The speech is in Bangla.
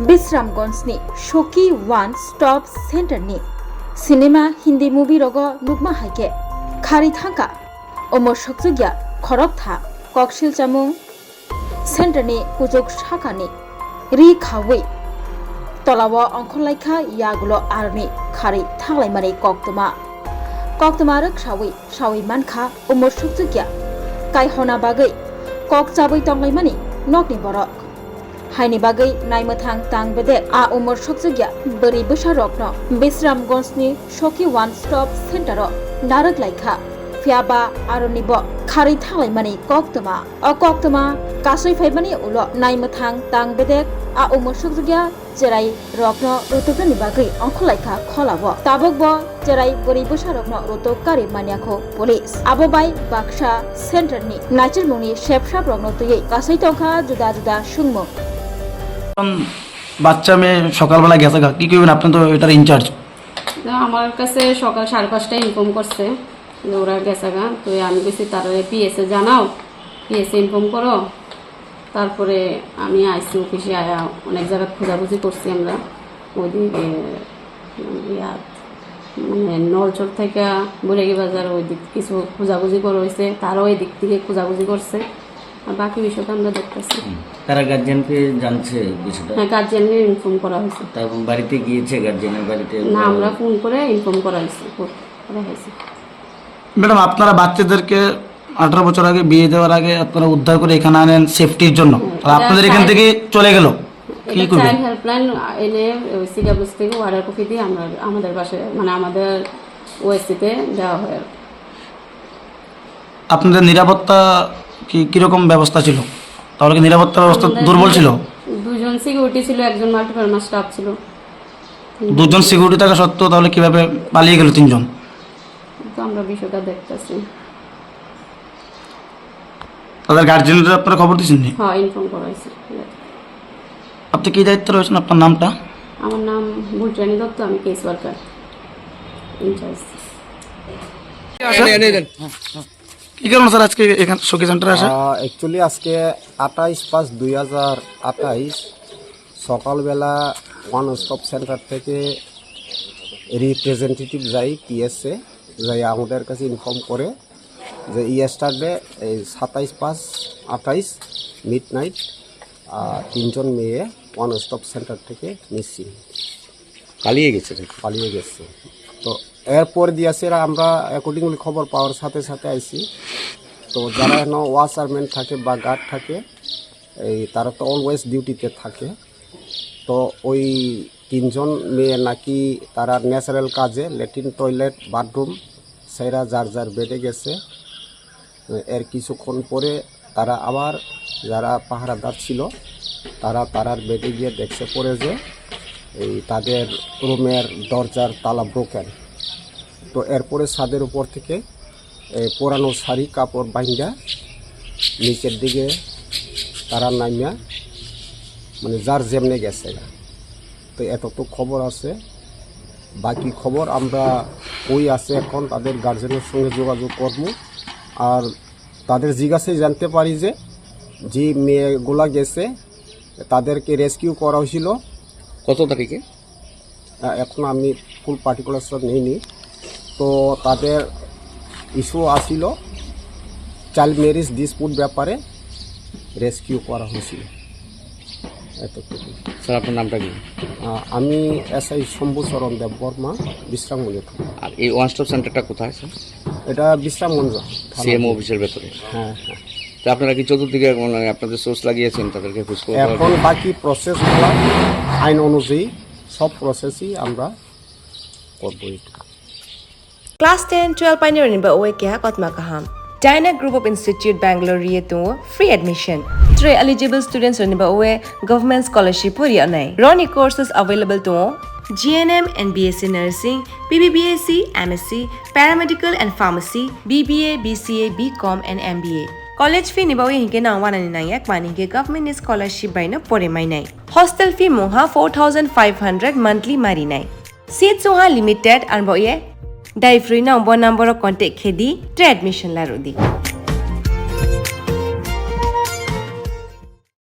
বিশ্রামগঞ্জनि सखि वान स्टप सेन्टारनि सिनेमा हिन्दी मुभि रग नुकमा हाइके खारि थांका अमर सकजुगिया खरब था ककशिल चामुं सेन्टारनि कुजक शाखानि रि खावै तलाव अंखलाइखा यागुलो आरनि खारि थांलायमानि कक्तमा रक्षावै सावै मानखा अमर सकजुगिया कायहना बागै कक चाबै तंलायमानि नकनि बरक हाइनि बागै नायमथां तां बेदे आ उमर सकजुगिया बोरै बोसारकनो বিশ্রামগঞ্জनि सखि वान स्टप सेन्टार नारक लाइखा फियाबा आरनिबो खारि थांलायमानि कक्तमा कासै फाइबानि उल नायमथां तां बेदे आ उमर सकजुगिया जेराय रकनो रुतुकनि बागै अंखलाइखा खलाबो ताबकबो जेराय बोरै बोसारकनो रुतुक कारि मानियाखौ पुलिस आबोबाय बाक्सा सेन्टारनि नाचिरमुनि शेफसाब रकनो तुयै कासै टंका जुदा जुदा सुंमु বাচ্চা মেয়ে সকালবেলা গেছে কি করবেন? আপনি তো এটার ইনচার্জ। আমার কাছে সকাল 5:30টায় ইনফর্ম করছে যে ওরা গেছে গা, তো আমি বলছি তারা পিএসএ জানাও, পিএসএ ইনফর্ম করো। তারপরে আমি আইসি অফিসে আয়া অনেক জায়গা খোঁজাখুঁজি করছি আমরা ওইদিকে মানে নলচর থেকে বুড়াগি বাজার ওই দিক কিছু খোঁজাখুঁজি করা হয়েছে, তারাও ওই দিক থেকে খোঁজাখুঁজি করছে। আর বাকি বিষয়টা আমরা দেখতেছি। তারা গার্জিয়ানকে জানছে বিষয়টা? হ্যাঁ, গার্জিয়ানকে ইনফর্ম করা হয়েছে। তারপর বাড়িতে গিয়েছে গার্জিয়ানের বাড়িতে? না, আমরা ফোন করে ইনফর্ম করা হয়েছে। ম্যাডাম, আপনারা বাচ্চাদেরকে 18 বছর আগে বিয়ে দেওয়ার আগে আপনারা উদ্ধার করে এখানে আনেন সেফটির জন্য, আর আপনাদের এখান থেকে চলে গেল, কি করবেন? চাইল্ড হেল্পলাইন এনে সিডাব্লিউসি থেকে অর্ডার কপি দিয়ে আমরা আমাদের বাসায় মানে আমাদের ওএসসিতে দেওয়া হয়। আপনাদের নিরাপত্তা কিরকম ব্যবস্থা ছিল? তাহলে কি নিরাপত্তা ব্যবস্থা দুর্বল ছিল? দুজন সিকিউরিটি ছিল, একজন মাল্টিপারপাস স্টাফ ছিল। দুজন সিকিউরিটি থাকা সত্ত্বেও তাহলে কিভাবে পালিয়ে গেল তিনজন? তো আমরা বিষয়টা দেখতেছি। তাদের গার্জিয়ানরা আপনারা খবর দিয়েছেন? হ্যাঁ, ইনফর্ম করা হয়েছে। আপনি কি দায়িত্বে রয়েছেন? আপনার নামটা? আমার নাম ভুলরানী দত্ত, আমি কেস ওয়ার্কার ইনচার্জ। কি কারণ স্যার আজকে এখানে সখি সেন্টারে আসা? অ্যাকচুয়ালি আজকে 28/5/2028 সকালবেলা ওয়ান স্টপ সেন্টার থেকে রিপ্রেজেন্টেটিভ যাই পিএসএ যাই আমাদের কাছে ইনফর্ম করে যে ইয়েস্টারডে এই 27/5/28 মিড নাইট 3জন মেয়ে ওয়ান স্টপ সেন্টার থেকে মিসিং পালিয়ে গেছে। তো এরপর দিয়েছে আমরা অ্যাকর্ডিংলি খবর পাওয়ার সাথে সাথে আইসি। তো যারা এখন ওয়াচারম্যান থাকে বা গার্ড থাকে এই তারা তো অলওয়েজ ডিউটিতে থাকে। তো ওই 3জন মেয়ে নাকি তারা ন্যাচারাল কাজে ল্যাট্রিন টয়লেট বাথরুম সেরা যার যার বেডে গেছে। এর কিছুক্ষণ পরে তারা আবার যারা পাহারাদার ছিল তারার বেডে গিয়ে দেখছে পড়ে যে এই তাদের রুমের দরজার তালা ব্রোকেন। তো এরপরে ছাদের উপর থেকে পুরানো শাড়ি কাপড় বাইন্দা নিচের দিকে তারা নামিয়া মানে যার যেমনে গেছে। তো এতটুকু খবর আছে, বাকি খবর আমরা ওই আছে এখন তাদের গার্জেনের সঙ্গে যোগাযোগ করবো। আর তাদের জিজ্ঞাসায় জানতে পারি যে মেয়েগুলা গেছে তাদেরকে রেস্কিউ করা হয়েছিল কত তারিখে, এখন আমি ফুল পার্টিকুলার নেইনি। তো তাদের ইস্যু আসিল চাইল্ড ম্যারেজ ডিসপুট ব্যাপারে রেস্কিউ করা হয়েছিল। এতটুকু। স্যার আপনার নামটা কি? আমি এসআই শম্ভুচরণ দেব বর্মা, বিশ্রামগঞ্জ। আর এই ওয়ান স্টপ সেন্টারটা কোথায় স্যার? এটা বিশ্রামগঞ্জ সিএমও অফিসের ভেতরে? হ্যাঁ। তো আপনারা কি চতুর্দিকে আপনাদের সোর্স লাগিয়েছেন তাদেরকে খোঁজ করতে? এখন বাকি প্রসেসগুলো আইন অনুযায়ী সব প্রসেসই আমরা করবো। Class 10-12 pioneer ba oe kya kotma kaham. Dyna Group of Institute Bangalore to free admission. 3 eligible students ba oe government scholarship puri anai. Roni courses available to GNM and BSc Nursing, BBBSc, MSc, Paramedical and Pharmacy, BBA, BCA, BCom and MBA. College fee ni ba oe hinke na 199 mani ke government scholarship by na pore mai nai. Hostel fee moha 4500 monthly mari nai. Seats oha limited and ba oe Dai free na number contact khedi admission la rodi.